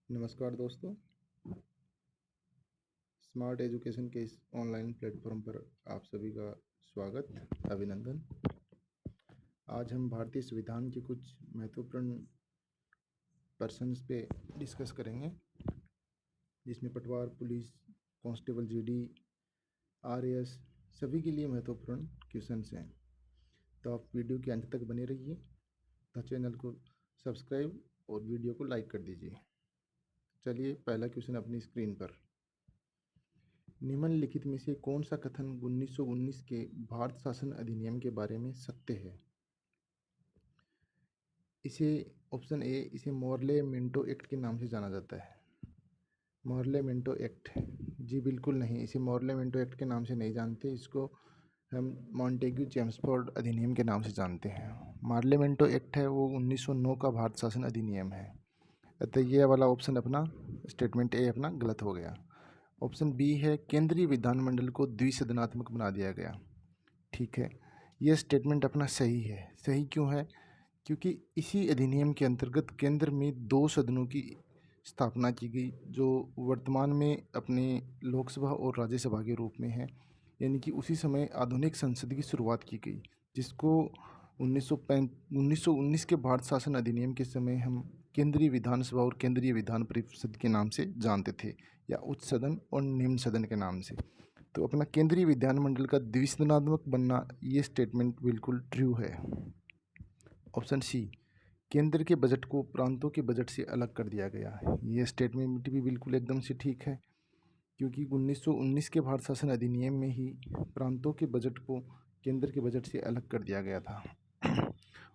नमस्कार दोस्तों। Smart education के इस ऑनलाइन प्लेटफॉर्म पर आप सभी का स्वागत, अभिनंदन। आज हम भारतीय संविधान के कुछ महत्वपूर्ण पर्सन्स पे डिस्कस करेंगे, जिसमें पटवार, पुलिस, कांस्टेबल, जीडी, आरएएस सभी के लिए महत्वपूर्ण क्वेश्चंस हैं। तो आप वीडियो के अंत तक बने रहिए तथा चैनल को सब्सक्राइब और वीडियो को लाइक कर दीजिए। चलिए, पहला क्वेश्चन अपनी स्क्रीन पर। निम्नलिखित में से कौन सा कथन 1919 के भारत शासन अधिनियम के बारे में सत्य है? इसे ऑप्शन ए, इसे मॉर्ले मिंटो एक्ट के नाम से जाना जाता है। मॉर्ले मिंटो एक्ट, जी बिल्कुल नहीं, इसे मॉर्ले मिंटो एक्ट के नाम से नहीं जानते। इसको हम मॉन्टेग्यू चेम्सफोर्ड अधिनियम के नाम से जानते हैं। मॉर्ले मिंटो एक्ट है वो 1909 का भारत शासन अधिनियम है। अतः ये वाला ऑप्शन अपना, स्टेटमेंट ए अपना गलत हो गया। ऑप्शन बी है, केंद्रीय विधानमंडल को द्विसदनात्मक बना दिया गया। ठीक है, यह स्टेटमेंट अपना सही है। सही क्यों है? क्योंकि इसी अधिनियम के अंतर्गत केंद्र में 2 सदनों की स्थापना की गई, जो वर्तमान में अपने लोकसभा और राज्यसभा के रूप में है। यानी कि उसी समय आधुनिक संसद की शुरुआत की गई, जिसको 1919 के भारत शासन अधिनियम के समय हम केंद्रीय विधानसभा और केंद्रीय विधान परिषद के नाम से जानते थे, या उच्च सदन और निम्न सदन के नाम से। तो अपना केंद्रीय विधानमंडल का द्विसदनात्मक बनना, ये स्टेटमेंट बिल्कुल ट्रू है। ऑप्शन सी, केंद्र के बजट को प्रांतों के बजट से अलग कर दिया गया है। ये स्टेटमेंट भी बिल्कुल एकदम से ठीक है, क्योंकि 1919 के भारत शासन अधिनियम में ही प्रांतों के बजट को केंद्र के बजट से अलग कर दिया गया था।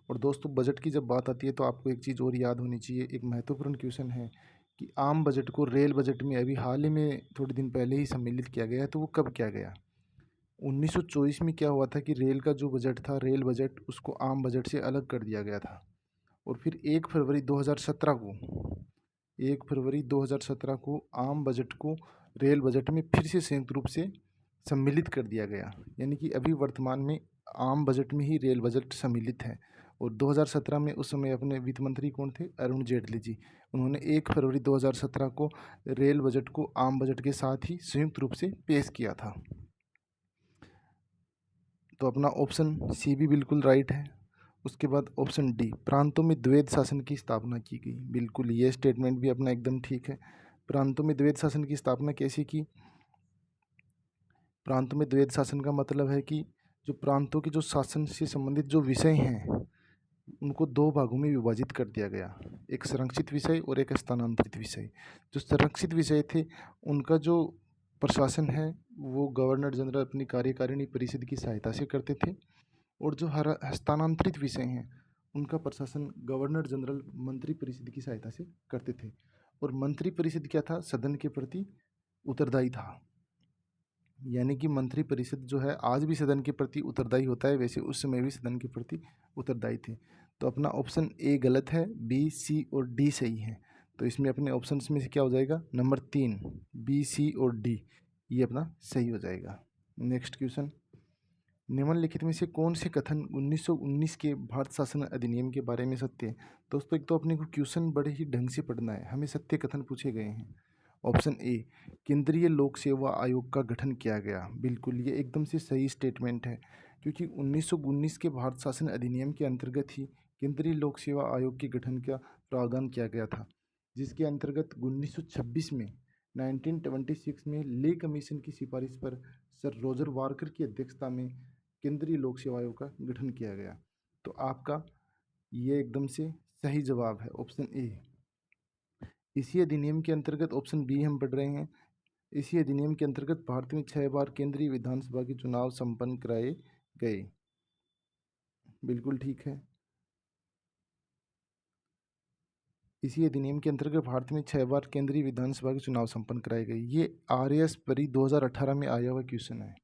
और दोस्तों, बजट की जब बात आती है तो आपको एक चीज़ और याद होनी चाहिए। एक महत्वपूर्ण क्वेश्चन है कि आम बजट को रेल बजट में अभी हाल ही में थोड़े दिन पहले ही सम्मिलित किया गया है। तो वो कब किया गया? 1924 में क्या हुआ था कि रेल का जो बजट था, रेल बजट, उसको आम बजट से अलग कर दिया गया था। और फिर 1 फरवरी 2017 को आम बजट को रेल बजट में फिर से संयुक्त रूप से सम्मिलित कर दिया गया। यानी कि अभी वर्तमान में आम बजट में ही रेल बजट सम्मिलित है। और 2017 में उस समय अपने वित्त मंत्री कौन थे? अरुण जेटली जी। उन्होंने 1 फरवरी 2017 को रेल बजट को आम बजट के साथ ही संयुक्त रूप से पेश किया था। तो अपना ऑप्शन सी भी बिल्कुल राइट है। उसके बाद ऑप्शन डी, प्रांतों में द्वैध शासन की स्थापना की गई। बिल्कुल, ये स्टेटमेंट भी अपना एकदम ठीक है। प्रांतों में द्वैध शासन की स्थापना कैसे की? प्रांतों में द्वैध शासन का मतलब है कि जो प्रांतों के जो शासन से संबंधित जो विषय हैं, उनको 2 भागों में विभाजित कर दिया गया, एक संरक्षित विषय और एक स्थानांतरित विषय। जो संरक्षित विषय थे, उनका जो प्रशासन है वो गवर्नर जनरल अपनी कार्यकारिणी परिषद की सहायता से करते थे। और जो हस्तांतरित विषय हैं, उनका प्रशासन गवर्नर जनरल मंत्री परिषद की सहायता से करते थे। और मंत्री परिषद क्या था? सदन के प्रति उत्तरदायी था। यानी कि मंत्री परिषद जो है आज भी सदन के प्रति उत्तरदायी होता है, वैसे उस समय भी सदन के प्रति उत्तरदायी थे। तो अपना ऑप्शन ए गलत है, बी, सी और डी सही है। तो इसमें अपने ऑप्शंस में से क्या हो जाएगा? नंबर 3, बी, सी और डी, ये अपना सही हो जाएगा। नेक्स्ट क्वेश्चन, निम्नलिखित में से कौन से कथन 1919 के भारत शासन अधिनियम के बारे में सत्य है? दोस्तों, एक तो अपने को क्वेश्चन बड़े ही ढंग से पढ़ना है, हमें सत्य कथन पूछे गए हैं। ऑप्शन ए, केंद्रीय लोक सेवा आयोग का गठन किया गया। बिल्कुल, ये एकदम से सही स्टेटमेंट है, क्योंकि 1919 के भारत शासन अधिनियम के अंतर्गत ही केंद्रीय लोक सेवा आयोग के गठन का प्रावधान किया गया था, जिसके अंतर्गत 1926 में 1926 में ले कमीशन की सिफारिश पर सर रॉजर वारकर की अध्यक्षता में केंद्रीय लोक सेवा आयोग का गठन किया गया। तो आपका ये एकदम से सही जवाब है, ऑप्शन ए। इसी अधिनियम के अंतर्गत, ऑप्शन बी हम पढ़ रहे हैं, इसी अधिनियम के अंतर्गत भारत में 6 बार केंद्रीय विधानसभा के चुनाव संपन्न कराए गए। बिल्कुल ठीक है। इसी अधिनियम के अंतर्गत भारत में 6 बार केंद्रीय विधानसभा के चुनाव संपन्न कराए गए। ये आरएएस परी 2018 में आया हुआ क्वेश्चन है।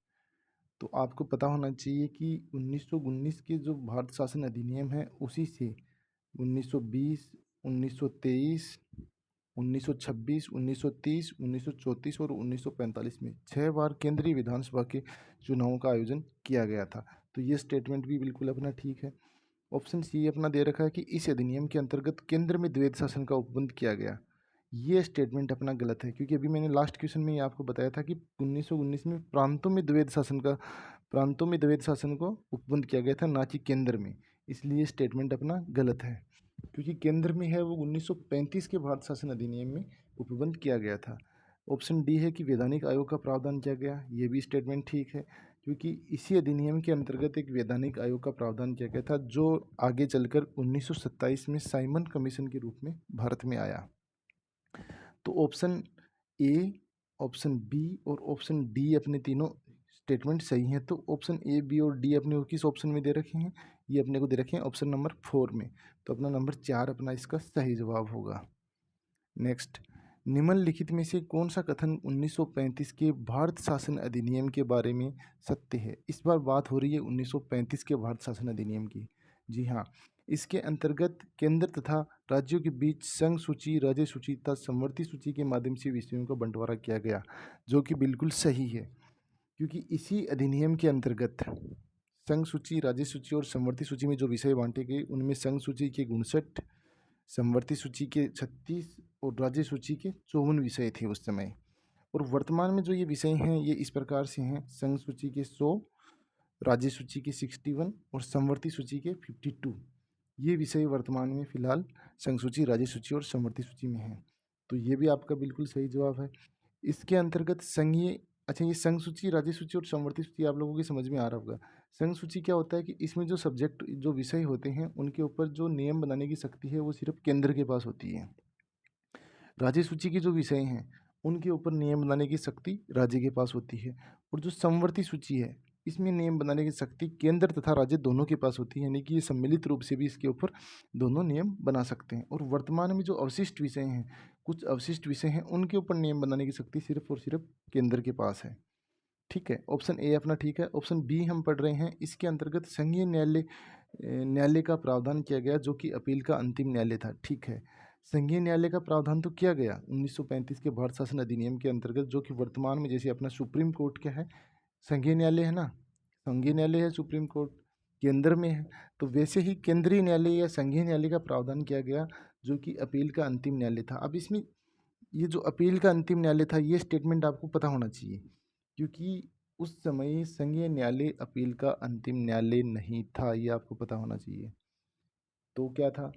तो आपको पता होना चाहिए कि 1919 के जो भारत शासन अधिनियम है, उसी से 1920, 1923, 1926, 1930, 1934 और 1945 में 6 बार केंद्रीय विधानसभा के चुनावों का आयोजन किया गया था। तो ये स्टेटमेंट भी बिल्कुल अपना ठीक है। ऑप्शन सी अपना दे रखा है कि इस अधिनियम के अंतर्गत केंद्र में द्वैध शासन का उपबंध किया गया। ये स्टेटमेंट अपना गलत है, क्योंकि अभी मैंने लास्ट क्वेश्चन में ही आपको बताया था कि 1919 में प्रांतों में द्वैध शासन को उपबंध किया गया था, ना कि केंद्र में। इसलिए स्टेटमेंट अपना गलत है, क्योंकि केंद्र में है वो 1935 के भारत शासन अधिनियम में उपबंध किया गया था। ऑप्शन डी है कि वैधानिक आयोग का प्रावधान किया गया, ये भी स्टेटमेंट ठीक है, क्योंकि इसी अधिनियम के अंतर्गत एक वैधानिक आयोग का प्रावधान किया गया था, जो आगे चलकर 1927 में साइमन कमीशन के रूप में भारत में आया। तो ऑप्शन ए, ऑप्शन बी और ऑप्शन डी अपने तीनों स्टेटमेंट सही हैं। तो ऑप्शन ए, बी और डी अपने को किस ऑप्शन में दे रखे हैं? ये अपने को दे रखे हैं ऑप्शन नंबर 4 में। तो अपना नंबर 4 अपना इसका सही जवाब होगा। नेक्स्ट, निम्नलिखित में से कौन सा कथन 1935 के भारत शासन अधिनियम के बारे में सत्य है? इस बार बात हो रही है 1935 के भारत शासन अधिनियम की। जी हाँ, इसके अंतर्गत केंद्र तथा राज्यों के बीच संघ सूची, राज्य सूची तथा समवर्ती सूची के माध्यम से विषयों का बंटवारा किया गया, जो कि बिल्कुल सही है, क्योंकि इसी अधिनियम के अंतर्गत संघ सूची, राज्य सूची और समवर्ती सूची में जो विषय बांटे गए, उनमें संघ सूची के 59, समवर्ती सूची के 36 और राज्य सूची के 54 विषय थे उस समय। और वर्तमान में जो ये विषय हैं ये इस प्रकार से हैं: संघ सूची के 100, राज्य सूची के 61 और समवर्ती सूची के 52। ये विषय वर्तमान में फिलहाल संघ सूची, राज्य सूची और समवर्ती सूची में हैं। तो ये भी आपका बिल्कुल सही जवाब है। इसके अंतर्गत संघीय, अच्छा, ये संघ सूची, राज्य सूची और समवर्ती सूची आप लोगों की समझ में आ रहा होगा। संघ सूची क्या होता है कि इसमें जो सब्जेक्ट, जो विषय होते हैं, उनके ऊपर जो नियम बनाने की शक्ति है वो सिर्फ केंद्र के पास होती है। राज्य सूची के जो विषय हैं उनके ऊपर नियम बनाने की शक्ति राज्य के पास होती है। और जो समवर्ती सूची है, इसमें नियम बनाने की शक्ति केंद्र तथा राज्य दोनों के पास होती है, यानी कि ये सम्मिलित रूप से भी इसके ऊपर दोनों नियम बना सकते हैं। और वर्तमान में जो अवशिष्ट विषय हैं, कुछ अवशिष्ट विषय हैं, उनके ऊपर नियम बनाने की शक्ति सिर्फ और सिर्फ केंद्र के पास है। ठीक है, ऑप्शन ए अपना ठीक है। ऑप्शन बी हम पढ़ रहे हैं, इसके अंतर्गत संघीय न्यायालय का प्रावधान किया गया, जो कि अपील का अंतिम न्यायालय था। ठीक है, संघीय न्यायालय का प्रावधान तो किया गया 1935 के भारत शासन अधिनियम के अंतर्गत, जो कि वर्तमान में जैसे अपना सुप्रीम कोर्ट क्या है, संघीय न्यायालय है ना, संघीय न्यायालय है, सुप्रीम कोर्ट केंद्र में है, तो वैसे ही केंद्रीय न्यायालय या संघीय न्यायालय का प्रावधान किया गया, जो कि अपील का अंतिम न्यायालय था। अब इसमें ये जो अपील का अंतिम न्यायालय था, ये स्टेटमेंट आपको पता होना चाहिए, क्योंकि उस समय संघीय न्यायालय अपील का अंतिम न्यायालय नहीं था, ये आपको पता होना चाहिए। तो क्या था?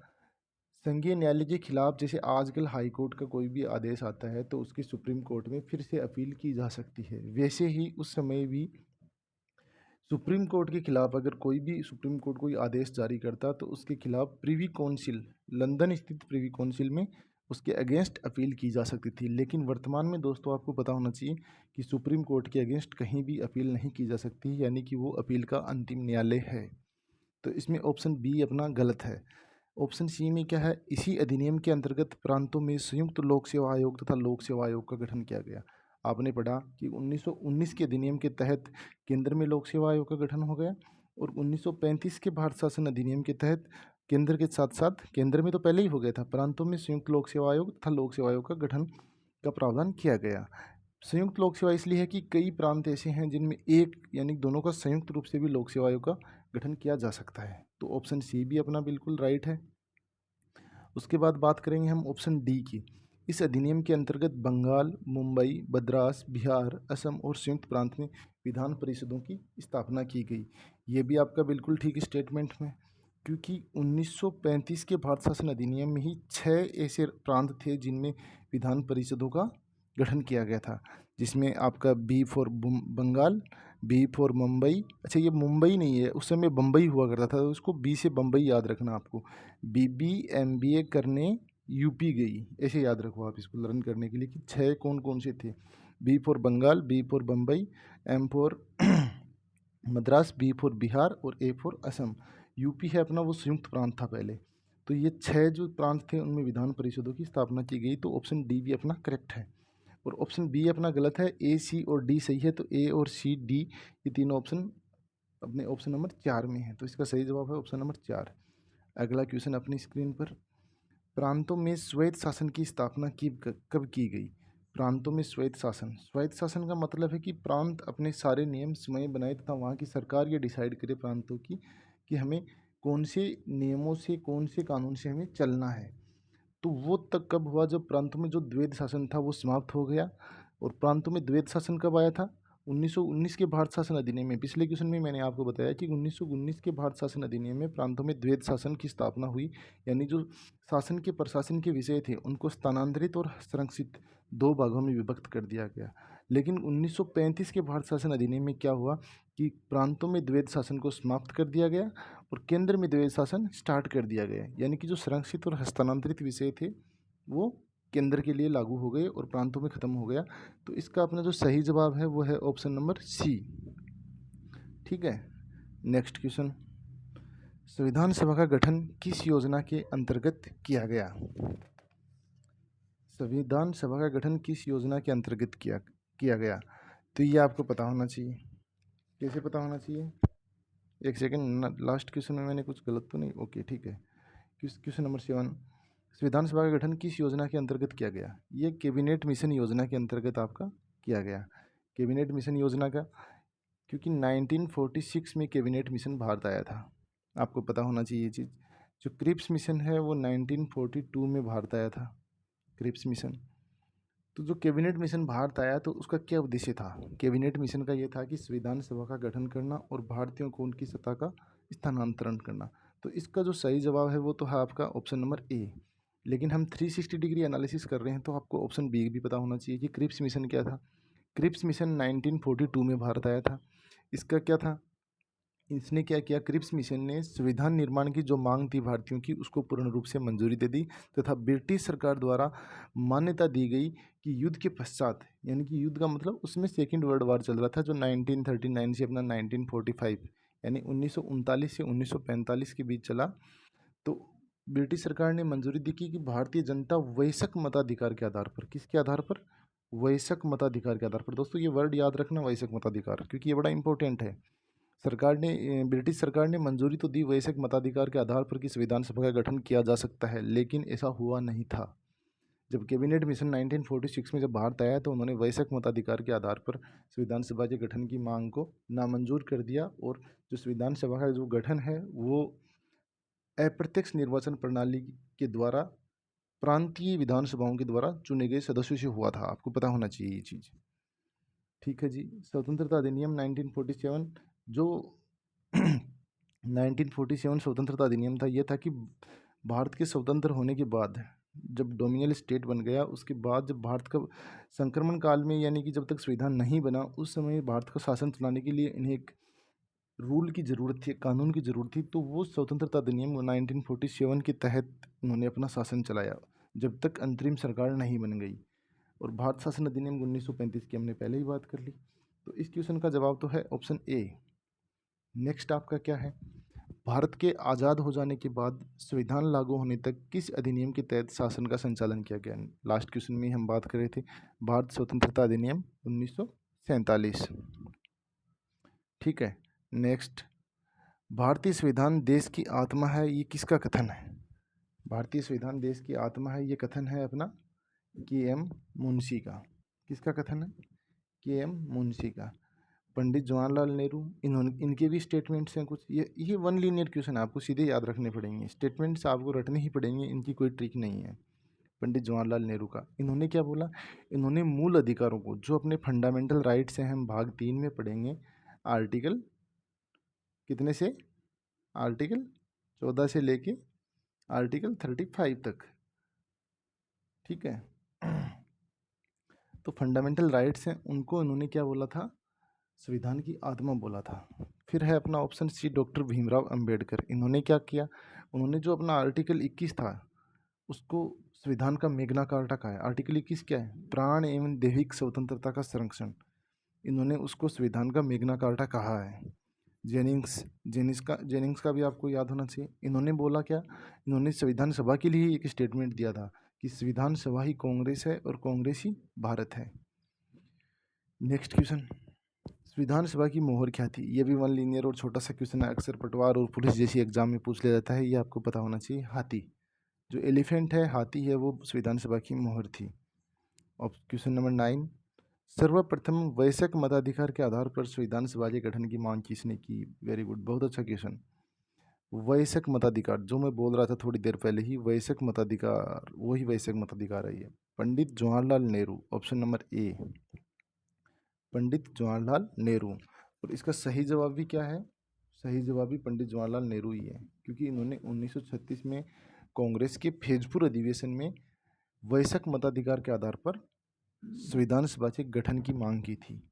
संघीय न्यायालय के खिलाफ जैसे आजकल हाई कोर्ट का कोई भी आदेश आता है तो उसकी सुप्रीम कोर्ट में फिर से अपील की जा सकती है, वैसे ही उस समय भी सुप्रीम कोर्ट के खिलाफ अगर कोई भी सुप्रीम कोर्ट कोई आदेश जारी करता तो उसके खिलाफ प्रिवी काउंसिल, लंदन स्थित प्रिवी काउंसिल में उसके अगेंस्ट अपील की जा सकती थी। लेकिन वर्तमान में दोस्तों आपको पता होना चाहिए कि सुप्रीम कोर्ट के अगेंस्ट कहीं भी अपील नहीं की जा सकती, यानी कि वो अपील का अंतिम न्यायालय है। तो इसमें ऑप्शन बी अपना गलत है। ऑप्शन सी में क्या है, इसी अधिनियम के अंतर्गत प्रांतों में संयुक्त लोक सेवा आयोग तथा लोक सेवा आयोग का गठन किया गया। आपने पढ़ा कि 1919 के अधिनियम के तहत केंद्र में लोक सेवा आयोग का गठन हो गया, और 1935 के भारत शासन अधिनियम के तहत केंद्र के साथ साथ, केंद्र में तो पहले ही हो गया था, प्रांतों में संयुक्त लोक सेवा आयोग तथा लोक सेवा आयोग का गठन का प्रावधान किया गया। संयुक्त लोक सेवा इसलिए है कि कई प्रांत ऐसे हैं जिनमें एक यानी दोनों का संयुक्त रूप से भी लोक सेवा आयोग का गठन किया जा सकता है। तो ऑप्शन सी भी अपना बिल्कुल राइट है। उसके बाद बात करेंगे हम ऑप्शन डी की। इस अधिनियम के अंतर्गत बंगाल, मुंबई, मद्रास, बिहार, असम और संयुक्त प्रांत में विधान परिषदों की स्थापना की गई। ये भी आपका बिल्कुल ठीक स्टेटमेंट में, क्योंकि 1935 के भारत शासन अधिनियम में ही 6 ऐसे प्रांत थे जिनमें विधान परिषदों का गठन किया गया था, जिसमें आपका B for Bengal, B for Mumbai, अच्छा ये मुंबई नहीं है, उस समय बम्बई हुआ करता था, तो उसको बी से बम्बई याद रखना आपको। बीबी एमबीए करने यूपी गई, ऐसे याद रखो आप इसको लर्न करने के लिए कि 6 कौन कौन से थे। B for Bengal, B for Bombay, M for Madras, B for Bihar और ए फॉर असम। यूपी है अपना वो संयुक्त प्रांत था पहले। तो ये 6 जो प्रांत थे उनमें विधान परिषदों की स्थापना की गई। तो ऑप्शन डी भी अपना करेक्ट है, और ऑप्शन बी अपना गलत है। ए, सी और डी सही है, तो ए और सी, डी ये तीनों ऑप्शन अपने ऑप्शन नंबर 4 में है। तो इसका सही जवाब है ऑप्शन नंबर 4। अगला क्वेश्चन अपनी स्क्रीन पर, प्रांतों में स्वायत्त शासन की स्थापना कब की गई? प्रांतों में स्वायत्त शासन, स्वायत्त शासन का मतलब है कि प्रांत अपने सारे नियम स्वयं बनाए तथा वहाँ की सरकार ये डिसाइड करे प्रांतों की कि हमें कौन से नियमों से, कौन से कानून से हमें चलना है। तो वो तक कब हुआ जब प्रांतों में जो द्वैध शासन था वो समाप्त हो गया। और प्रांतों में द्वैध शासन कब आया था? 1919 के भारत शासन अधिनियम में। पिछले क्वेश्चन में मैंने आपको बताया कि 1919 के भारत शासन अधिनियम में प्रांतों में द्वैध शासन की स्थापना हुई, यानी जो शासन के प्रशासन के विषय थे उनको स्थानांतरित और संरक्षित दो भागों में विभक्त कर दिया गया। लेकिन 1935 के भारत शासन अधिनियम में क्या हुआ कि प्रांतों में द्वैध शासन को समाप्त कर दिया गया और केंद्र में द्वैध शासन स्टार्ट कर दिया गया, यानी कि जो संरक्षित और हस्तांतरित विषय थे वो केंद्र के लिए लागू हो गए और प्रांतों में खत्म हो गया। तो इसका अपना जो सही जवाब है वो है ऑप्शन नंबर सी। ठीक है, नेक्स्ट क्वेश्चन, संविधान सभा का गठन किस योजना के अंतर्गत किया गया? संविधान सभा का गठन किस योजना के अंतर्गत किया गया? तो ये आपको पता होना चाहिए। कैसे पता होना चाहिए? एक सेकेंड, लास्ट क्वेश्चन में मैंने कुछ गलत तो नहीं? ओके ठीक है। क्वेश्चन नंबर 7, संविधान सभा का गठन किस योजना के अंतर्गत किया गया? ये कैबिनेट मिशन योजना के अंतर्गत आपका किया गया। कैबिनेट मिशन योजना का, क्योंकि 1946 में कैबिनेट मिशन भारत आया था, आपको पता होना चाहिए ये चीज़। जो क्रिप्स मिशन है वो 1942 में भारत आया था, क्रिप्स मिशन। तो जो कैबिनेट मिशन भारत आया तो उसका क्या उद्देश्य था? कैबिनेट मिशन का ये था कि संविधान सभा का गठन करना और भारतीयों को उनकी सत्ता का स्थानांतरण करना। तो इसका जो सही जवाब है वो तो है आपका ऑप्शन नंबर ए। लेकिन हम 360 डिग्री एनालिसिस कर रहे हैं तो आपको ऑप्शन बी भी पता होना चाहिए कि क्रिप्स मिशन क्या था। क्रिप्स मिशन 1942 में भारत आया था। इसका क्या था? इसने क्या किया, क्रिप्स मिशन ने संविधान निर्माण की जो मांग थी भारतीयों की उसको पूर्ण रूप से मंजूरी दे दी तथा ब्रिटिश सरकार द्वारा मान्यता दी गई कि युद्ध के पश्चात, यानी कि युद्ध का मतलब उसमें सेकेंड वर्ल्ड वार चल रहा था जो 1939 से अपना 1945 यानी 1939 से 1945 के बीच चला। तो ब्रिटिश सरकार ने मंजूरी दी कि भारतीय जनता वयस्क मताधिकार के आधार पर, किसके आधार पर? वयस्क मताधिकार के आधार पर। दोस्तों ये वर्ड याद रखना, वयस्क मताधिकार, क्योंकि ये बड़ा इंपॉर्टेंट है। सरकार ने, ब्रिटिश सरकार ने मंजूरी तो दी वयस्क मताधिकार के आधार पर कि संविधान सभा का गठन किया जा सकता है, लेकिन ऐसा हुआ नहीं था। जब कैबिनेट मिशन 1946 में जब भारत आया तो उन्होंने वयस्क मताधिकार के आधार पर संविधान सभा के गठन की मांग को नामंजूर कर दिया और जो संविधान सभा का जो गठन है वो अप्रत्यक्ष निर्वाचन प्रणाली के द्वारा प्रांतीय विधानसभाओं के द्वारा चुने गए सदस्यों से हुआ था। आपको पता होना चाहिए ये चीज़। ठीक है जी। स्वतंत्रता अधिनियम 1947, जो 1947 स्वतंत्रता अधिनियम था, ये था कि भारत के स्वतंत्र होने के बाद जब डोमिनियल स्टेट बन गया उसके बाद जब भारत का संक्रमण काल में, यानी कि जब तक संविधान नहीं बना उस समय भारत का शासन चलाने के लिए इन्हें एक रूल की ज़रूरत थी, कानून की ज़रूरत थी। तो वो स्वतंत्रता अधिनियम 1947 के तहत उन्होंने अपना शासन चलाया जब तक अंतरिम सरकार नहीं बन गई। और भारत शासन अधिनियम 1935 की हमने पहले ही बात कर ली। तो इस क्वेश्चन का जवाब तो है ऑप्शन ए। नेक्स्ट आपका क्या है? भारत के आज़ाद हो जाने के बाद संविधान लागू होने तक किस अधिनियम के तहत शासन का संचालन किया गया? लास्ट क्वेश्चन में हम बात कर रहे थे भारत स्वतंत्रता अधिनियम 1947। ठीक है, नेक्स्ट, भारतीय संविधान देश की आत्मा है, ये किसका कथन है? भारतीय संविधान देश की आत्मा है, ये कथन है अपना के.एम. मुंशी का। किसका कथन है? के.एम. मुंशी का। पंडित जवाहरलाल नेहरू, इनके भी स्टेटमेंट्स हैं कुछ। ये वन लीनियर क्वेश्चन है, आपको सीधे याद रखने पड़ेंगे, स्टेटमेंट्स आपको रटने ही पड़ेंगे, इनकी कोई ट्रिक नहीं है। पंडित जवाहरलाल नेहरू का, इन्होंने क्या बोला? इन्होंने मूल अधिकारों को, जो अपने फंडामेंटल राइट्स हैं, हम भाग 3 में पढ़ेंगे, आर्टिकल कितने से? आर्टिकल 14 से लेके आर्टिकल 35 तक। ठीक है। तो फंडामेंटल राइट्स हैं, उनको इन्होंने क्या बोला था? संविधान की आत्मा बोला था। फिर है अपना option C, doctor Bhimrao Ambedkar. इन्होंने क्या किया? उन्होंने जो अपना आर्टिकल 21 था उसको संविधान का मेग्ना कार्टा कहा है। आर्टिकल 21 क्या है? प्राण एवं दैहिक स्वतंत्रता का संरक्षण। इन्होंने उसको संविधान का मेग्ना कार्टा कहा है। जेनिंग्स का भी आपको याद होना चाहिए। इन्होंने बोला क्या? इन्होंने संविधान सभा के लिए एक स्टेटमेंट दिया था कि संविधान सभा ही कांग्रेस है और कांग्रेस ही भारत है। नेक्स्ट क्वेश्चन, संविधान सभा की मोहर क्या थी? ये भी वन लीनियर और छोटा सा क्वेश्चन है, अक्सर पटवार और पुलिस जैसी एग्जाम में पूछ लिया जाता है, ये आपको पता होना चाहिए। हाथी, जो एलिफेंट है, हाथी है, वो संविधान सभा की मोहर थी। और क्वेश्चन नंबर 9, सर्वप्रथम वयस्क मताधिकार के आधार पर संविधान सभा के गठन की मांग किसने की? वेरी गुड, बहुत अच्छा क्वेश्चन। वयस्क मताधिकार जो मैं बोल रहा था थोड़ी देर पहले ही, वयस्क मताधिकार, वही वयस्क मताधिकार है ये। Pandit Jawaharlal Nehru, option number A, Pandit Jawaharlal Nehru. और इसका सही जवाब भी क्या है? सही जवाब भी पंडित जवाहरलाल नेहरू ही है, क्योंकि इन्होंने 1936 में कांग्रेस के फैजपुर अधिवेशन में वयस्क मताधिकार के आधार पर संविधान सभा के गठन की मांग की थी।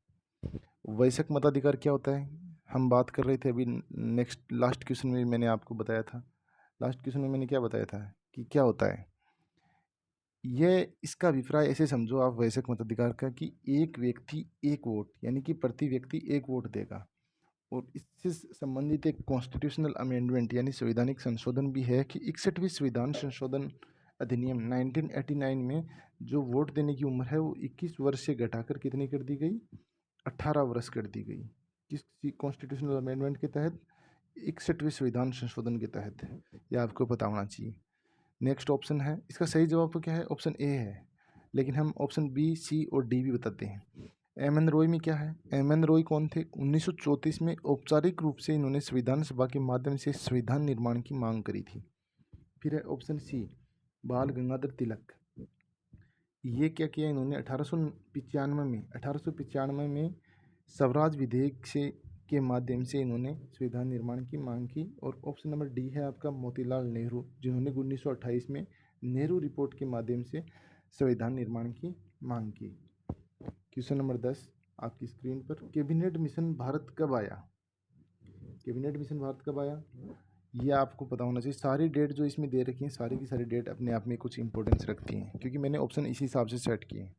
वयस्क मताधिकार क्या होता है? हम बात कर रहे थे अभी लास्ट क्वेश्चन में मैंने आपको बताया था। लास्ट क्वेश्चन में मैंने क्या बताया था कि क्या होता है ये? इसका अभिप्राय ऐसे समझो आप वयस्क मताधिकार का कि एक व्यक्ति एक वोट, यानी कि प्रति व्यक्ति एक वोट देगा। और इससे संबंधित एक कॉन्स्टिट्यूशनल अमेंडमेंट यानी संवैधानिक संशोधन भी है कि 61वीं संविधान संशोधन अधिनियम 1989 में जो वोट देने की उम्र है वो 21 वर्ष से घटाकर कितनी कर दी गई? 18 वर्ष कर दी गई। किस कॉन्स्टिट्यूशनल अमेंडमेंट के तहत? 61वीं संविधान संशोधन के तहत है, ये आपको पता होना चाहिए। नेक्स्ट ऑप्शन है, इसका सही जवाब तो क्या है? ऑप्शन ए है, लेकिन हम ऑप्शन बी, सी और डी भी बताते हैं। एम एन रॉय में क्या है? एम एन रॉय कौन थे? 1934 में औपचारिक रूप से इन्होंने संविधान सभा के माध्यम से संविधान निर्माण की मांग करी थी। फिर है ऑप्शन सी, बाल गंगाधर तिलक। ये क्या किया इन्होंने? 1895 में स्वराज विधेयक से के माध्यम से इन्होंने संविधान निर्माण की मांग की। और ऑप्शन नंबर डी है आपका मोतीलाल नेहरू, जिन्होंने 1928 में नेहरू रिपोर्ट के माध्यम से संविधान निर्माण की मांग की। क्वेश्चन नंबर 10 आपकी स्क्रीन पर, कैबिनेट मिशन भारत कब आया? कैबिनेट मिशन भारत कब आया ये आपको पता होना चाहिए। सारी डेट जो इसमें दे रखी हैं, सारी की सारी डेट अपने आप में कुछ इंपॉर्टेंस रखती हैं, क्योंकि मैंने ऑप्शन इसी हिसाब से सेट किए।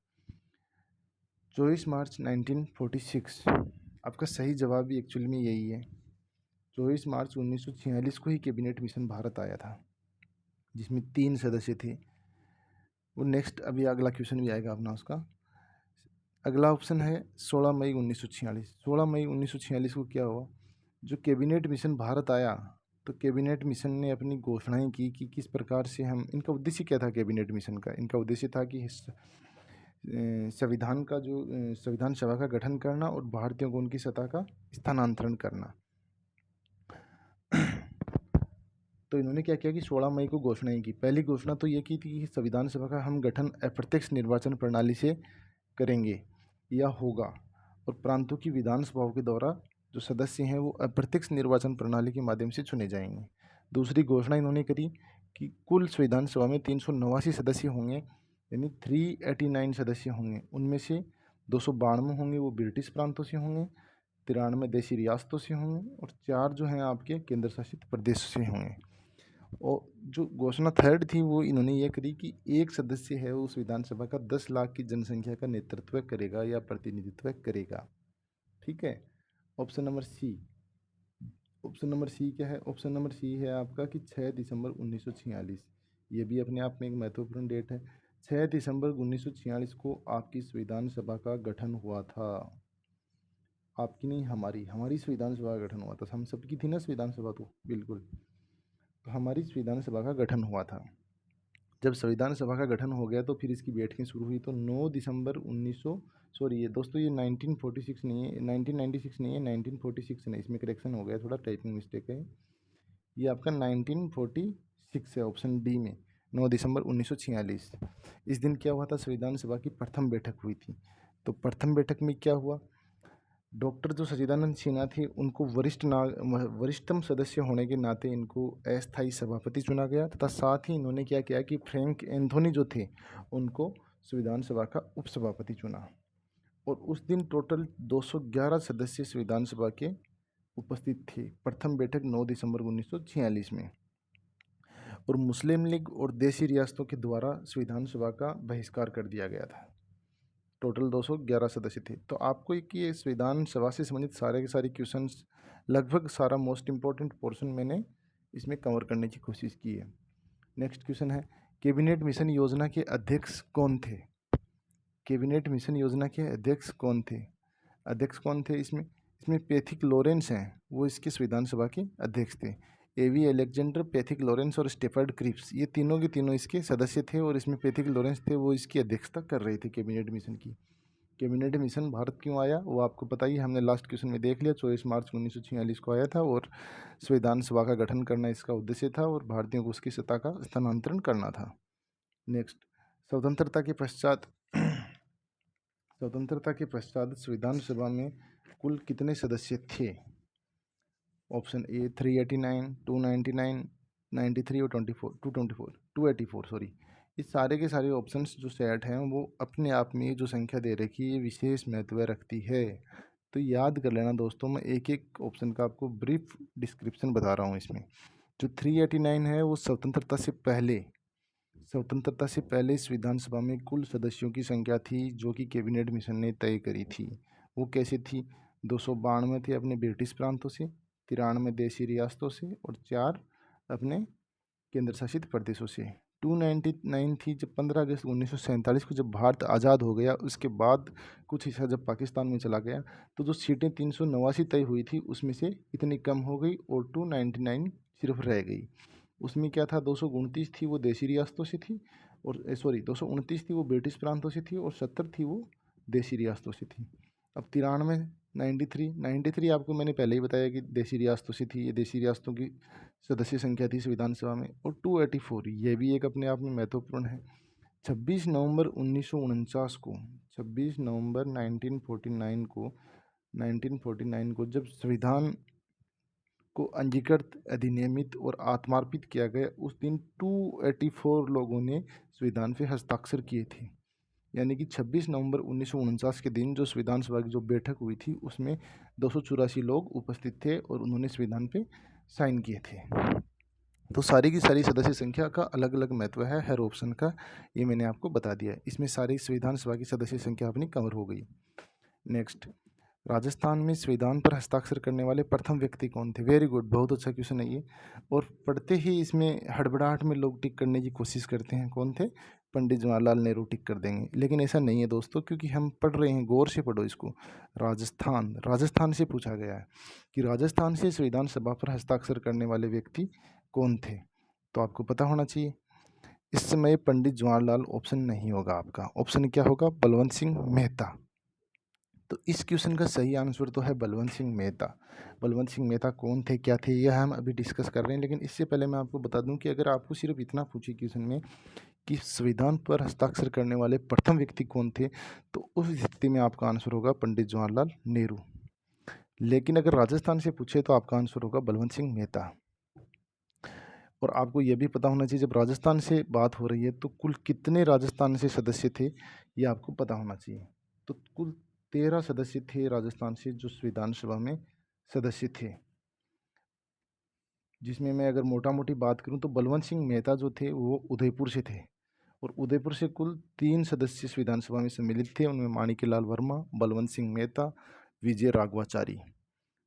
24 मार्च 1946 आपका सही जवाब भी एक्चुअली में यही है। 24 मार्च 1946 को ही कैबिनेट मिशन भारत आया था, जिसमें 3 सदस्य थे। वो नेक्स्ट अभी अगला क्वेश्चन भी आएगा अपना उसका। अगला ऑप्शन है 16 मई 1946। 16 मई 1946 को क्या हुआ? जो कैबिनेट मिशन भारत आया, तो कैबिनेट मिशन ने अपनी घोषणाएं की कि किस प्रकार से हम, इनका उद्देश्य क्या था कैबिनेट मिशन का? इनका उद्देश्य था कि संविधान का जो संविधान सभा का गठन करना और भारतीयों को उनकी सत्ता का स्थानांतरण करना। तो इन्होंने क्या किया कि 16 मई को घोषणाएं की। पहली घोषणा तो ये की थी कि संविधान सभा का हम गठन अप्रत्यक्ष निर्वाचन प्रणाली से करेंगे या होगा, और प्रांतों की विधानसभाओं के द्वारा जो सदस्य हैं वो अप्रत्यक्ष निर्वाचन प्रणाली के माध्यम से चुने जाएंगे। दूसरी घोषणा इन्होंने करी कि कुल संविधान सभा में 389 सदस्य होंगे, यानी 389 सदस्य होंगे। उनमें से 292 होंगे वो ब्रिटिश प्रांतों से होंगे, 93 देशी रियासतों से होंगे, और 4 जो हैं आपके केंद्र शासित प्रदेश से होंगे। और जो घोषणा थर्ड थी वो इन्होंने ये करी कि एक सदस्य है वो उस विधानसभा का 10 लाख की जनसंख्या का नेतृत्व करेगा या प्रतिनिधित्व करेगा। ठीक है। Option number C, option number C क्या है? ऑप्शन नंबर सी है आपका कि 6 दिसंबर 1946। ये भी अपने आप में एक महत्वपूर्ण डेट है। 6 दिसंबर 1946 को आपकी संविधान सभा का गठन हुआ था। आपकी नहीं, हमारी संविधान सभा का गठन हुआ था। हम सबकी थी ना संविधान सभा, तो बिल्कुल, तो हमारी संविधान सभा का गठन हुआ था। जब संविधान सभा का गठन हो गया तो फिर इसकी बैठकें शुरू हुई। तो 9 दिसंबर 1900, सॉरी ये दोस्तों, ये 1946 नहीं है, 1996 नहीं है, 1946 नहीं, इसमें करेक्शन हो गया, थोड़ा टाइपिंग मिस्टेक है। ये आपका 1946 है, ऑप्शन डी में, 9 दिसंबर 1946। इस दिन क्या हुआ था? संविधान सभा की प्रथम बैठक हुई थी। तो प्रथम बैठक में क्या हुआ? डॉक्टर जो सच्चिदानंद सिन्हा थे उनको वरिष्ठतम सदस्य होने के नाते इनको अस्थायी सभापति चुना गया, तथा साथ ही इन्होंने क्या किया कि फ्रैंक एंथोनी जो थे उनको संविधान सभा का उपसभापति चुना। और उस दिन टोटल 211 सदस्य संविधान सभा के उपस्थित थे। प्रथम बैठक 9 दिसंबर 1946 में। और मुस्लिम लीग और देशी रियासतों के द्वारा संविधान सभा का बहिष्कार कर दिया गया था। टोटल 211 सदस्य थे। तो आपको एक ये संविधान सभा से संबंधित सारे के सारे क्वेश्चंस, लगभग सारा मोस्ट इम्पोर्टेंट पोर्शन मैंने इसमें कवर करने की कोशिश की है। नेक्स्ट क्वेश्चन है, कैबिनेट मिशन योजना के अध्यक्ष कौन थे? कैबिनेट मिशन योजना के अध्यक्ष कौन थे? अध्यक्ष कौन थे इसमें? इसमें पैथिक लॉरेंस हैं, वो इसके संविधान सभा के अध्यक्ष थे। एवी अलेक्जेंडर, पैथिक लॉरेंस और स्टेफर्ड क्रिप्स, ये तीनों के तीनों इसके सदस्य थे। और इसमें पैथिक लॉरेंस थे, वो इसकी अध्यक्षता कर रहे थे कैबिनेट मिशन की। कैबिनेट मिशन भारत क्यों आया वो आपको पता ही है, हमने लास्ट क्वेश्चन में देख लिया। 24 मार्च 1946 को आया था और संविधान सभा का गठन करना इसका उद्देश्य था और भारतीयों को उसकी सत्ता का स्थानांतरण करना था। नेक्स्ट, स्वतंत्रता के पश्चात स्वतंत्रता के पश्चात संविधान सभा में कुल कितने सदस्य थे? ऑप्शन ए 389, 299, 93 और 24, 284 सॉरी। इस सारे के सारे ऑप्शंस जो सेट हैं वो अपने आप में जो संख्या दे रखी है ये विशेष महत्व रखती है। तो याद कर लेना दोस्तों, मैं एक एक ऑप्शन का आपको ब्रीफ डिस्क्रिप्शन बता रहा हूँ। इसमें जो 389 है वो स्वतंत्रता से पहले इस विधानसभा में कुल सदस्यों की संख्या थी जो कि कैबिनेट मिशन ने तय करी थी। वो कैसे थी? 292 थे अपने ब्रिटिश प्रांतों से, 93 देशी रियासतों से और 4 अपने केंद्र शासित प्रदेशों से। 299 थी जब 15 अगस्त 1947 को जब भारत आज़ाद हो गया, उसके बाद कुछ हिस्सा जब पाकिस्तान में चला गया तो जो सीटें 389 तय हुई थी उसमें से इतनी कम हो गई और 299 सिर्फ रह गई। उसमें क्या था, 229 थी वो देशी रियासतों से थी और 229 थी वो ब्रिटिश प्रांतों से थी और 70 थी वो देशी रियासतों से थी। अब 93, 93 आपको मैंने पहले ही बताया कि देशी रियासतों से थी, ये देशी रियासतों की सदस्य संख्या थी संविधान सभा में। और 284 ये भी एक अपने आप में महत्वपूर्ण है। 26 नवंबर 1949 को 26 नवंबर 1949 को जब संविधान को अंगीकृत, अधिनियमित और आत्मार्पित किया गया, उस दिन 284 लोगों ने संविधान पे हस्ताक्षर किए थे। यानी कि 26 नवंबर 1949 के दिन जो संविधान सभा की जो बैठक हुई थी उसमें 284 लोग उपस्थित थे और उन्होंने संविधान पे साइन किए थे। तो सारी की सारी सदस्य संख्या का अलग अलग महत्व है हर ऑप्शन का, ये मैंने आपको बता दिया। इसमें सारी संविधान सभा की सदस्य संख्या अपनी कवर हो गई। नेक्स्ट, राजस्थान में संविधान पर हस्ताक्षर करने वाले प्रथम व्यक्ति कौन थे? वेरी गुड, बहुत अच्छा क्वेश्चन है ये। और पढ़ते ही इसमें हड़बड़ाहट में लोग टिक करने की कोशिश करते हैं, कौन थे? पंडित जवाहरलाल नेहरू टिक कर देंगे, लेकिन ऐसा नहीं है दोस्तों, क्योंकि हम पढ़ रहे हैं, गौर से पढ़ो इसको। राजस्थान से पूछा गया है कि राजस्थान से संविधान सभा पर हस्ताक्षर करने वाले व्यक्ति कौन थे, तो आपको पता होना चाहिए। इस समय पंडित जवाहरलाल ऑप्शन नहीं होगा आपका, ऑप्शन क्या होगा? बलवंत सिंह मेहता। तो इस क्वेश्चन का सही आंसर तो है बलवंत सिंह मेहता। बलवंत सिंह मेहता कौन थे, क्या थे, यह हम अभी डिस्कस कर रहे हैं। लेकिन इससे पहले मैं आपको बता दूं कि अगर आपको सिर्फ इतना पूछे क्वेश्चन में कि संविधान पर हस्ताक्षर करने वाले प्रथम व्यक्ति कौन थे, तो उस स्थिति में आपका आंसर होगा पंडित जवाहरलाल नेहरू। लेकिन अगर राजस्थान से पूछे तो आपका आंसर होगा बलवंत सिंह मेहता। और आपको यह भी पता होना चाहिए, जब राजस्थान से बात हो रही है तो कुल कितने राजस्थान से सदस्य थे ये आपको पता होना चाहिए। तो कुल 13 सदस्य थे राजस्थान से जो संविधान सभा में सदस्य थे, जिसमें मैं अगर मोटा मोटी बात करूं तो बलवंत सिंह मेहता जो थे वो उदयपुर से थे और उदयपुर से कुल 3 सदस्य संविधान सभा में सम्मिलित थे। उनमें माणिक्यलाल वर्मा, बलवंत सिंह मेहता, विजय राघवाचारी।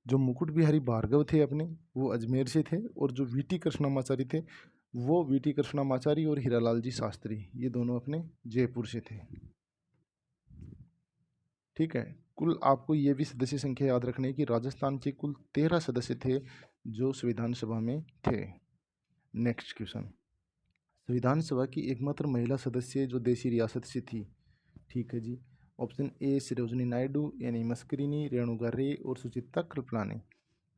जो मुकुट बिहारी भार्गव थे अपने, वो अजमेर से थे और जो वीटी कृष्णमाचारी थे वो वीटी कृष्णमाचारी और हीरालाल जी शास्त्री, ये दोनों अपने जयपुर से थे। ठीक है, कुल आपको ये भी सदस्य संख्या याद रखनी है कि राजस्थान से कुल 13 सदस्य थे जो संविधान सभा में थे। नेक्स्ट क्वेश्चन, संविधान सभा की एकमात्र महिला सदस्य जो देशी रियासत से थी, ठीक है जी। ऑप्शन ए सरोजिनी नायडू, यानी मस्करिनी, रेणुका रे और सुचित्रा कृपलानी।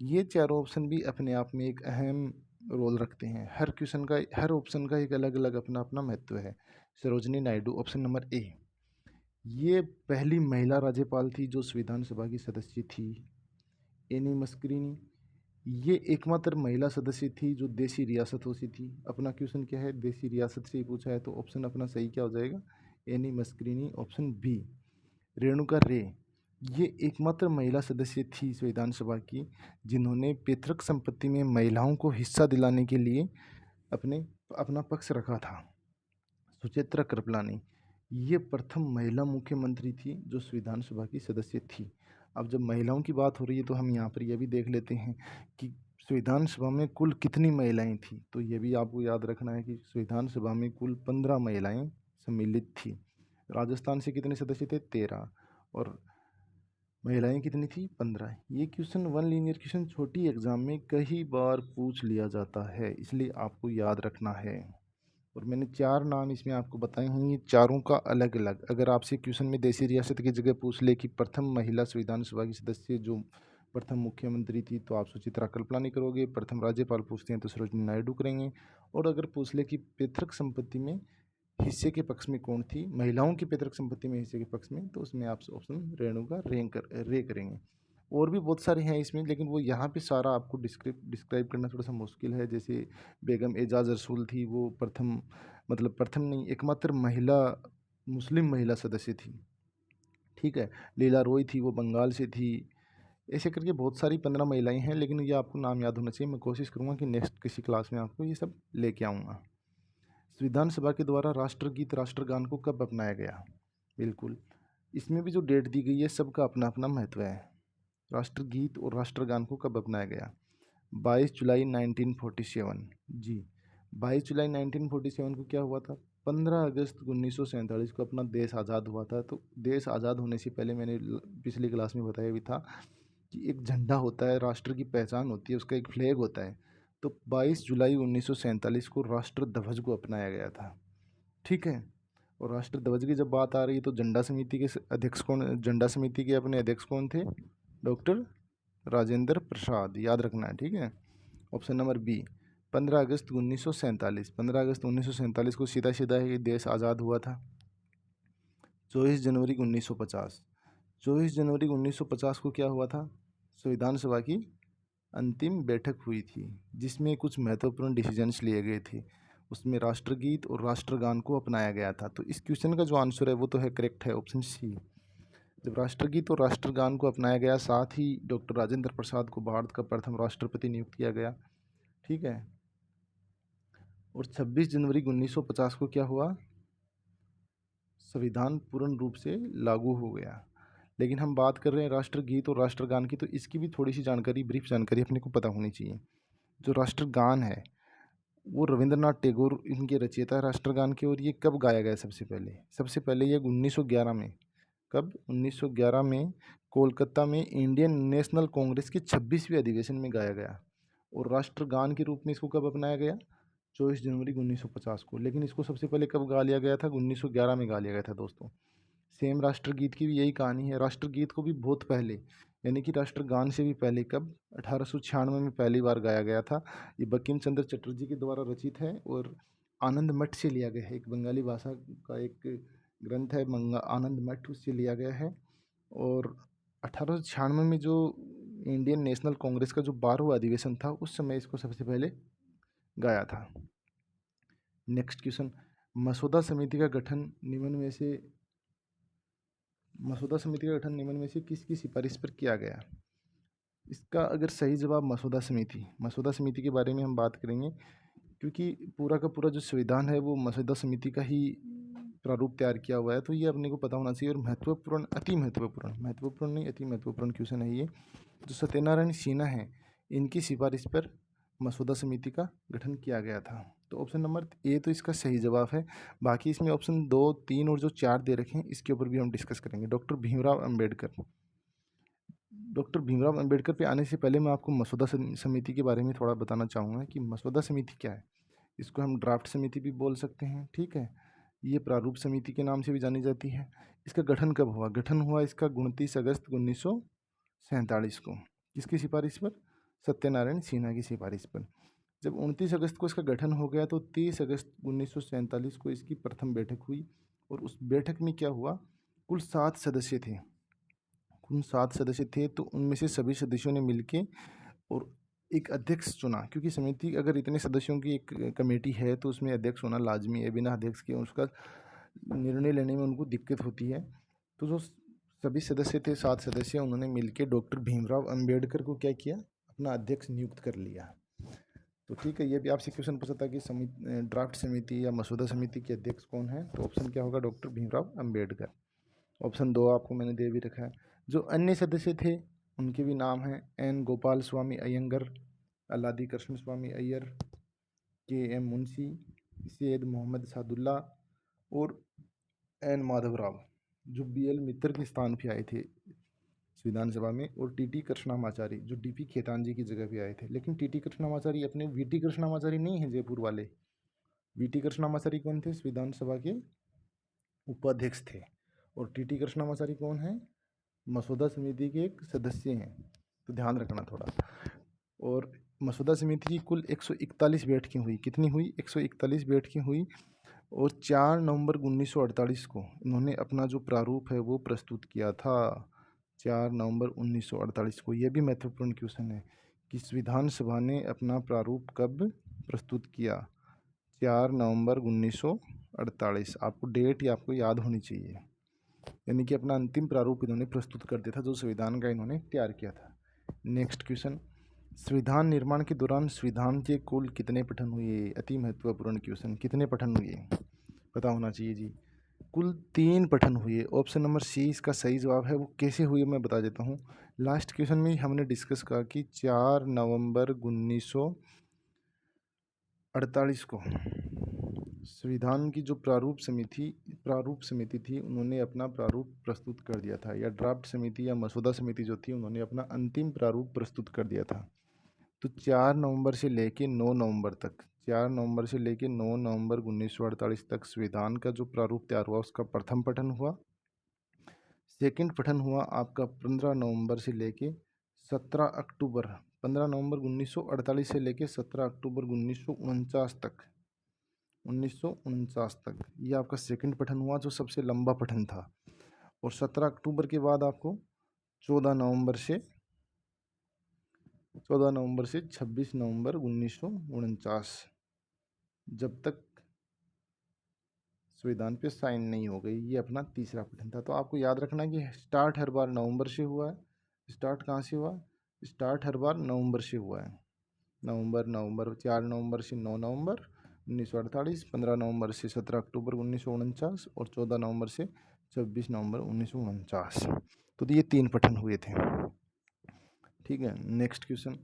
ये चारों ऑप्शन भी अपने आप में एक अहम रोल रखते हैं। हर क्वेश्चन का, हर ऑप्शन का एक अलग अलग अपना अपना महत्व है। सरोजिनी नायडू ऑप्शन नंबर ए, ये पहली महिला राज्यपाल थी जो संविधान सभा की सदस्य थी। एनी मस्करिनी, ये एकमात्र महिला सदस्य थी जो देशी रियासतों से थी। अपना क्वेश्चन क्या है, देशी रियासत से ही पूछा है, तो ऑप्शन अपना सही क्या हो जाएगा? Annie Mascarene, option B. रेणुका रे, ये एकमात्र महिला सदस्य थी संविधान सभा की जिन्होंने पैतृक संपत्ति में महिलाओं को हिस्सा दिलाने के लिए अपना पक्ष रखा था। सुचित्रा कृपलानी, ये प्रथम महिला मुख्यमंत्री थी जो संविधान सभा की सदस्य थी। अब जब महिलाओं की बात हो रही है तो हम यहाँ पर यह भी देख लेते हैं कि संविधान सभा में कुल कितनी महिलाएं थी। तो ये भी आपको याद रखना है कि संविधान सभा में कुल 15 महिलाएं सम्मिलित थी। राजस्थान से कितने सदस्य थे? 13। और महिलाएं कितनी थी? 15। ये क्वेश्चन वन लीनियर क्वेश्चन छोटी एग्जाम में कई बार पूछ लिया जाता है, इसलिए आपको याद रखना है। और मैंने 4 नाम इसमें आपको बताए हैं, ये चारों का अलग-अलग। अगर आपसे क्वेश्चन में देशी रियासत की जगह पूछ ले कि प्रथम महिला संविधान सभा की सदस्य जो प्रथम मुख्यमंत्री थी, तो आप सुचित्रा कल्पलानी करोगे। प्रथम राज्यपाल पूछते हैं तो सरोजिनी नायडू करेंगे। और अगर पूछ ले कि पैतृक संपत्ति में हिस्से के पक्ष में कौन थी, महिलाओं की पैतृक संपत्ति में हिस्से के पक्ष में, तो उसमें आप ऑप्शन रेणुका रे करेंगे। और भी बहुत सारे हैं इसमें, लेकिन वो यहाँ पे सारा आपको डिस्क्राइब करना थोड़ा सा मुश्किल है। जैसे बेगम एजाज रसूल थी, वो प्रथम, मतलब प्रथम नहीं, एकमात्र महिला, मुस्लिम महिला सदस्य थी। ठीक है। लीला रॉय थी, वो बंगाल से थी। ऐसे करके बहुत सारी 15 महिलाएं हैं, लेकिन ये आपको नाम याद होना चाहिए। मैं कोशिश करूँगा कि नेक्स्ट किसी क्लास में आपको ये सब लेके आऊँगा। संविधान सभा के द्वारा राष्ट्रगीत राष्ट्रगान को कब अपनाया गया? बिल्कुल, इसमें भी जो डेट दी गई है सबका अपना अपना महत्व है। राष्ट्रगीत और राष्ट्रगान को कब अपनाया गया? 22 जुलाई 1947। जी, 22 जुलाई 1947 को क्या हुआ था? 15 अगस्त 1947 को अपना देश आज़ाद हुआ था। तो देश आज़ाद होने से पहले मैंने पिछली क्लास में बताया भी था कि एक झंडा होता है, राष्ट्र की पहचान होती है, उसका एक फ्लैग होता है। तो 22 जुलाई 1947 को राष्ट्र ध्वज को अपनाया गया था। ठीक है। और राष्ट्र ध्वज की जब बात आ रही है तो झंडा समिति के अध्यक्ष कौन, झंडा समिति के अपने अध्यक्ष कौन थे? डॉक्टर राजेंद्र प्रसाद, याद रखना है। ठीक है। ऑप्शन नंबर बी, 15 अगस्त 1947। 15 अगस्त 1947 को सीधा सीधा ही देश आज़ाद हुआ था। 24 जनवरी 1950। 24 जनवरी 1950 को क्या हुआ था? संविधान सभा की अंतिम बैठक हुई थी, जिसमें कुछ महत्वपूर्ण डिसीजंस लिए गए थे। उसमें राष्ट्रगीत और राष्ट्रगान को अपनाया गया था। तो इस क्वेश्चन का जो आंसर है वो तो है करेक्ट है, ऑप्शन सी। जब राष्ट्रगीत और राष्ट्रगान को अपनाया गया, साथ ही डॉक्टर राजेंद्र प्रसाद को भारत का प्रथम राष्ट्रपति नियुक्त किया गया। ठीक है। और 26 जनवरी 1950 को क्या हुआ? संविधान पूर्ण रूप से लागू हो गया। लेकिन हम बात कर रहे हैं राष्ट्रगीत और राष्ट्रगान की, तो इसकी भी थोड़ी सी जानकारी, ब्रीफ जानकारी अपने को पता होनी चाहिए। जो राष्ट्रगान है वो रविंद्रनाथ टैगोर इनके रचयिता है राष्ट्रगान के। और ये कब गाया गया? सबसे पहले ये 1911 में। कब? 1911 में कोलकाता में इंडियन नेशनल कांग्रेस के 26वें अधिवेशन में गाया गया। और राष्ट्रगान के रूप में इसको कब अपनाया गया? 24 जनवरी 1950 को। लेकिन इसको सबसे पहले कब गा लिया गया था? 1911 में गा लिया गया था दोस्तों। सेम राष्ट्रगीत की भी यही कहानी है। राष्ट्रगीत को भी बहुत पहले, यानी कि राष्ट्रगान से भी पहले, कब? 1896 में पहली बार गाया गया था। ये बंकिम चंद्र चटर्जी के द्वारा रचित है और आनंद मठ से लिया गया है। एक बंगाली भाषा का एक ग्रंथ है आनंद मठ, उससे लिया गया है। और 1896 में जो इंडियन नेशनल कांग्रेस का जो 12वां अधिवेशन था, उस समय इसको सबसे पहले गाया था। नेक्स्ट क्वेश्चन, मसौदा समिति का गठन निम्न में से किसकी सिफारिश पर किया गया? इसका अगर सही जवाब मसौदा समिति के बारे में हम बात करेंगे, क्योंकि पूरा का पूरा जो संविधान है वो मसौदा समिति का ही प्रारूप तैयार किया हुआ है। तो ये अपने को पता होना चाहिए। और महत्वपूर्ण, महत्वपूर्ण नहीं, अति महत्वपूर्ण क्वेश्चन है ये। जो सत्यनारायण सिन्हा है, इनकी सिफारिश पर मसौदा समिति का गठन किया गया था। तो ऑप्शन नंबर ए तो इसका सही जवाब है। बाकी इसमें ऑप्शन 2, 3 और जो 4 दे रखे हैं, इसके ऊपर भी हम डिस्कस करेंगे। डॉक्टर भीमराव अंबेडकर पे आने से पहले मैं आपको मसौदा समिति के बारे में थोड़ा बताना चाहूँगा कि मसौदा समिति क्या है। इसको हम ड्राफ्ट समिति भी बोल सकते हैं। ठीक है। ये प्रारूप समिति के नाम से भी जानी जाती है। इसका गठन कब हुआ? गठन हुआ इसका 29 अगस्त 1947 को। किसकी सिफारिश पर? सत्यनारायण सिन्हा की सिफारिश पर। जब 29 अगस्त को इसका गठन हो गया तो 30 अगस्त 1947 को इसकी प्रथम बैठक हुई। और उस बैठक में क्या हुआ? कुल 7 सदस्य थे। तो उनमें से सभी सदस्यों ने मिलके और एक अध्यक्ष चुना, क्योंकि समिति अगर इतने सदस्यों की एक कमेटी है तो उसमें अध्यक्ष होना लाजमी है। बिना अध्यक्ष के उसका निर्णय लेने में उनको दिक्कत होती है। तो जो सभी सदस्य थे, 7 सदस्य, उन्होंने मिलकर डॉक्टर भीमराव अंबेडकर को क्या किया? अपना अध्यक्ष नियुक्त कर लिया। तो ठीक है, ये भी आपसे क्वेश्चन पूछा था कि ड्राफ्ट समिति या मसौदा समिति के अध्यक्ष कौन है? तो ऑप्शन क्या होगा? डॉक्टर भीमराव अंबेडकर। ऑप्शन 2 आपको मैंने दे भी रखा है। जो अन्य सदस्य थे उनके भी नाम हैं: एन गोपाल स्वामी अयंगर, अल्लादी कृष्ण स्वामी अय्यर, के एम मुंशी, सैयद मोहम्मद सादुल्ला और एन माधवराव, जो बी एल मित्तर के स्थान पे आए थे संविधान सभा में। और टी टी कृष्णामाचारी, जो डी पी खेतान जी की जगह पे आए थे। लेकिन टी टी कृष्णामाचारी अपने वी टी कृष्णामाचारी नहीं हैं जयपुर वाले। वीटी कृष्णामाचारी कौन थे? विधानसभा के उपाध्यक्ष थे। और टीटी कृष्णामाचारी कौन है? मसौदा समिति के एक सदस्य हैं, तो ध्यान रखना थोड़ा। और मसौदा समिति की कुल 141 बैठकें हुई। कितनी हुई? 141 बैठकें हुई। और 4 नवंबर 1948 को इन्होंने अपना जो प्रारूप है वो प्रस्तुत किया था। 4 नवंबर 1948 को। यह भी महत्वपूर्ण क्वेश्चन है कि विधानसभा ने अपना प्रारूप कब प्रस्तुत किया? 4 नवंबर 1948। आपको डेट ही आपको याद होनी चाहिए। यानी कि अपना अंतिम प्रारूप इन्होंने प्रस्तुत कर दिया था, जो संविधान का इन्होंने तैयार किया था। नेक्स्ट क्वेश्चन, संविधान निर्माण के दौरान संविधान के कुल कितने पठन हुए? अति महत्वपूर्ण क्वेश्चन। कितने पठन हुए पता होना चाहिए जी। कुल 3 पठन हुए। ऑप्शन नंबर सी इसका सही जवाब है। वो कैसे हुए मैं बता देता हूँ। लास्ट क्वेश्चन में हमने डिस्कस करा कि 4 नवंबर 1948 को संविधान की जो प्रारूप समिति थी, उन्होंने अपना प्रारूप प्रस्तुत कर दिया था, या ड्राफ्ट समिति या मसौदा समिति जो थी, उन्होंने अपना अंतिम प्रारूप प्रस्तुत कर दिया था। तो 4 नवंबर से लेके 9 नवंबर तक, 4 नवंबर से लेके 9 नवंबर 1948 तक संविधान का जो प्रारूप तैयार हुआ उसका प्रथम पठन हुआ। सेकंड पठन हुआ आपका 15 नवंबर से लेके 17 अक्टूबर 15 नवंबर 1948 से लेके 17 अक्टूबर 1949 तक, 1949 तक ये आपका सेकंड पठन हुआ, जो सबसे लंबा पठन था। और 17 अक्टूबर के बाद आपको 14 नवंबर से 26 नवंबर 1949, जब तक संविधान पे साइन नहीं हो गई, ये अपना तीसरा पठन था। तो आपको याद रखना कि स्टार्ट हर बार नवंबर से हुआ है। स्टार्ट कहाँ से हुआ? स्टार्ट हर बार नवंबर से हुआ है। नवंबर 4 नवंबर से 9 नवंबर 1948, 15 नवंबर से 17 अक्टूबर 1949 और 14 नवंबर से 26 नवंबर 1949। तो ये 3 पठन हुए थे। ठीक है। नेक्स्ट क्वेश्चन,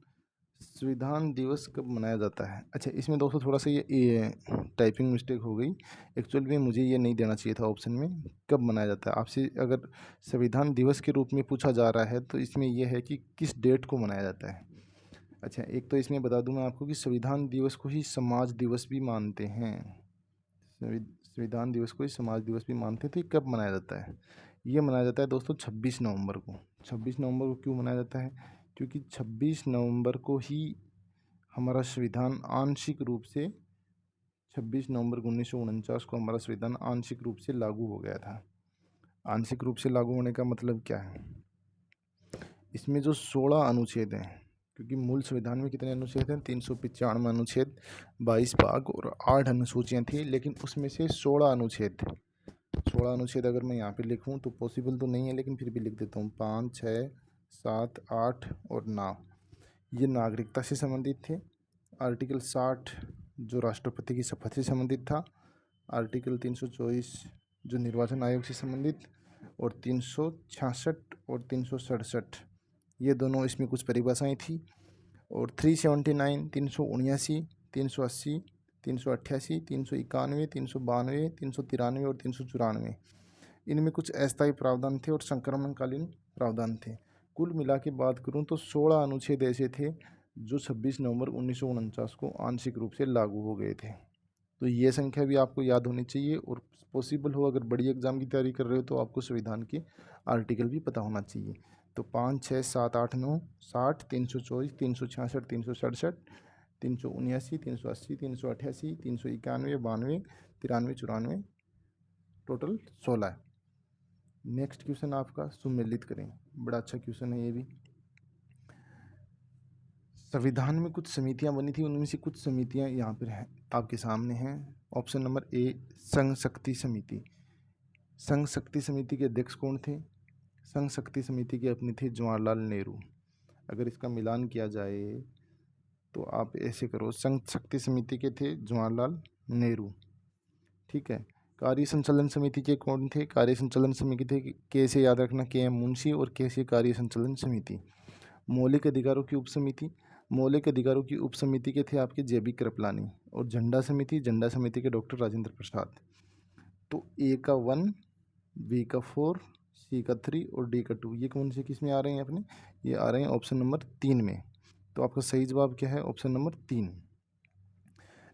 संविधान दिवस कब मनाया जाता है? अच्छा, इसमें दोस्तों थोड़ा सा ये टाइपिंग मिस्टेक हो गई। एक्चुअल में मुझे ये नहीं देना चाहिए था ऑप्शन में, कब मनाया जाता है। आपसे अगर संविधान दिवस के रूप में पूछा जा रहा है तो इसमें यह है कि किस डेट को मनाया जाता है। अच्छा, एक तो इसमें बता दूं मैं आपको कि संविधान दिवस को ही समाज दिवस भी मानते हैं। संविधान दिवस को ही समाज दिवस भी मानते थे। कब मनाया जाता है? ये मनाया जाता है दोस्तों 26 नवंबर को। 26 नवंबर को क्यों मनाया जाता है? क्योंकि 26 नवंबर को ही हमारा संविधान आंशिक रूप से 26 नवंबर 1949 को हमारा संविधान आंशिक रूप से लागू हो गया था। आंशिक रूप से लागू होने का मतलब क्या है? इसमें जो 16 अनुच्छेद हैं, क्योंकि मूल संविधान में कितने अनुच्छेद हैं? 395 अनुच्छेद, 22 भाग और 8 अनुसूचियाँ थी, लेकिन उसमें से 16 अनुच्छेद थे। 16 अनुच्छेद अगर मैं यहाँ पे लिखूँ तो पॉसिबल तो नहीं है, लेकिन फिर भी लिख देता हूँ। 5, 6, 7, 8 और 9 ये नागरिकता से संबंधित थे। आर्टिकल 60 जो राष्ट्रपति की शपथ से संबंधित था। आर्टिकल 324 जो निर्वाचन आयोग से संबंधित, और 366 और 367 ये दोनों इसमें कुछ परिभाषाएं थी। और 379, 379, 380, 388, 391, 392, 393 और 394 इनमें कुछ अस्थायी प्रावधान थे और संक्रमणकालीन प्रावधान थे। कुल मिला के बात करूँ तो 16 अनुच्छेद ऐसे थे जो 26 नवंबर 1949 को आंशिक रूप से लागू हो गए थे। तो ये संख्या भी आपको याद होनी चाहिए, और पॉसिबल हो अगर बड़ी एग्जाम की तैयारी कर रहे हो तो आपको संविधान के आर्टिकल भी पता होना चाहिए। तो 5, 6, 7, 8, 9, 60, 324, 366, 367, 379, 380, 388, 391, 92, 93, 94, टोटल 16 है। नेक्स्ट क्वेश्चन आपका सुमेलित करें। बड़ा अच्छा क्वेश्चन है ये भी। संविधान में कुछ समितियां बनी थी, उनमें से कुछ समितियां यहाँ पर हैं, आपके सामने हैं। ऑप्शन नंबर ए, संघ शक्ति समिति। संघ शक्ति समिति के अध्यक्ष कौन थे? संघ शक्ति समिति के अपने थे जवाहरलाल नेहरू। अगर इसका मिलान किया जाए तो आप ऐसे करो, संघ शक्ति समिति के थे जवाहरलाल नेहरू। ठीक है। कार्य संचालन समिति के कौन थे? कार्य संचालन समिति थे के से याद रखना, के एम मुंशी, और के से कार्य संचालन समिति। मौलिक अधिकारों की उप समिति, मौलिक अधिकारों की उप समिति के थे आपके जेबी कृपलानी। और झंडा समिति के डॉक्टर राजेंद्र प्रसाद। तो ए का 1, बी का 4, सी का 3 और डी का 2 ये कौन से किस में आ रहे हैं अपने? ये आ रहे हैं ऑप्शन नंबर 3 में। तो आपका सही जवाब क्या है? Option number 3।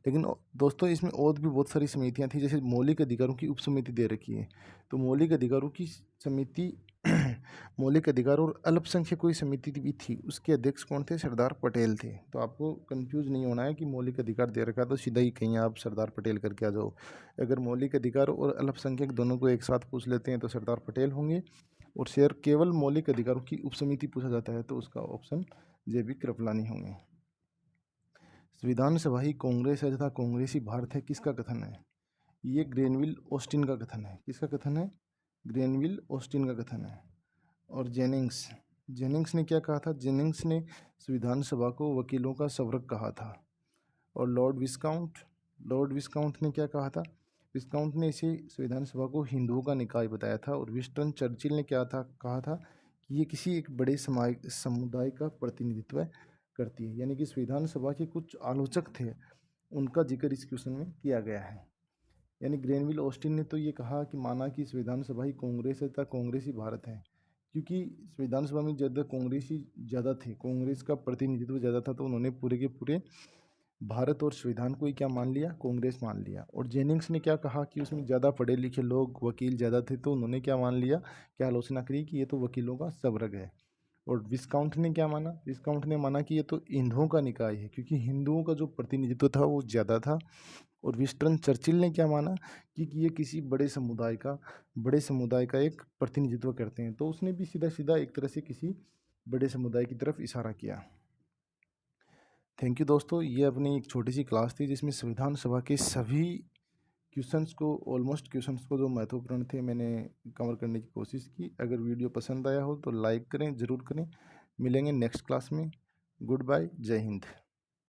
लेकिन दोस्तों इसमें और भी बहुत सारी समितियां थी, जैसे मौलिक अधिकारों की उप समिति दे रखी है। तो मौलिक अधिकारों की समिति मौलिक अधिकार और अल्पसंख्यक कोई समिति भी थी, उसके अध्यक्ष कौन थे? सरदार पटेल थे। तो आपको कंफ्यूज नहीं होना है कि मौलिक अधिकार दे रखा है तो सीधा ही कहीं आप सरदार पटेल करके आ जाओ। अगर मौलिक अधिकार और अल्पसंख्यक दोनों को एक साथ पूछ लेते हैं तो सरदार पटेल होंगे, और शेर केवल मौलिक अधिकारों की उपसमिति पूछा जाता है तो उसका ऑप्शन जे.बी. कृपलानी होंगे। संविधान सभा ही कांग्रेस है तथा कांग्रेस ही भारत है, किसका कथन है? ये ग्रेनविल ऑस्टिन का कथन है। किसका कथन है? ग्रेनविल ऑस्टिन का कथन है। और जेनिंग्स ने क्या कहा था? जेनिंग्स ने संविधान सभा को वकीलों का स्वर्ग कहा था। और लॉर्ड विस्काउंट ने क्या कहा था? विस्काउंट ने इसे संविधान सभा को हिंदुओं का निकाय बताया था। और विंस्टन चर्चिल ने क्या था कहा था कि ये किसी एक बड़े समुदाय का प्रतिनिधित्व करती है। यानी कि संविधान सभा के कुछ आलोचक थे, उनका जिक्र इस क्वेश्चन में किया गया है। यानी ग्रेनविल ऑस्टिन ने तो ये कहा कि माना कि संविधान सभा ही कांग्रेस है तथा कांग्रेस ही भारत है, क्योंकि संविधान सभा में ज़्यादा कांग्रेस ही ज़्यादा थे, कांग्रेस का प्रतिनिधित्व ज़्यादा था, तो उन्होंने पूरे के पूरे भारत और संविधान को ही क्या मान लिया? कांग्रेस मान लिया। और जेनिंग्स ने क्या कहा कि उसमें ज़्यादा पढ़े लिखे लोग, वकील ज़्यादा थे, तो उन्होंने क्या मान लिया, क्या आलोचना करी कि ये तो वकीलों का स्वर्ग है। और विस्काउंट ने क्या माना? विस्काउंट ने माना कि ये तो हिंदुओं का निकाय है, क्योंकि हिंदुओं का जो प्रतिनिधित्व था वो ज़्यादा था। और विंस्टन चर्चिल ने क्या माना कि ये किसी बड़े समुदाय का एक प्रतिनिधित्व करते हैं, तो उसने भी सीधा सीधा एक तरह से किसी बड़े समुदाय की तरफ इशारा किया। थैंक यू दोस्तों, ये अपनी एक छोटी सी क्लास थी जिसमें संविधान सभा के सभी ऑलमोस्ट क्वेश्चंस को जो महत्वपूर्ण थे मैंने कवर करने की कोशिश की। अगर वीडियो पसंद आया हो तो लाइक करें, ज़रूर करें। मिलेंगे नेक्स्ट क्लास में। गुड बाय, जय हिंद।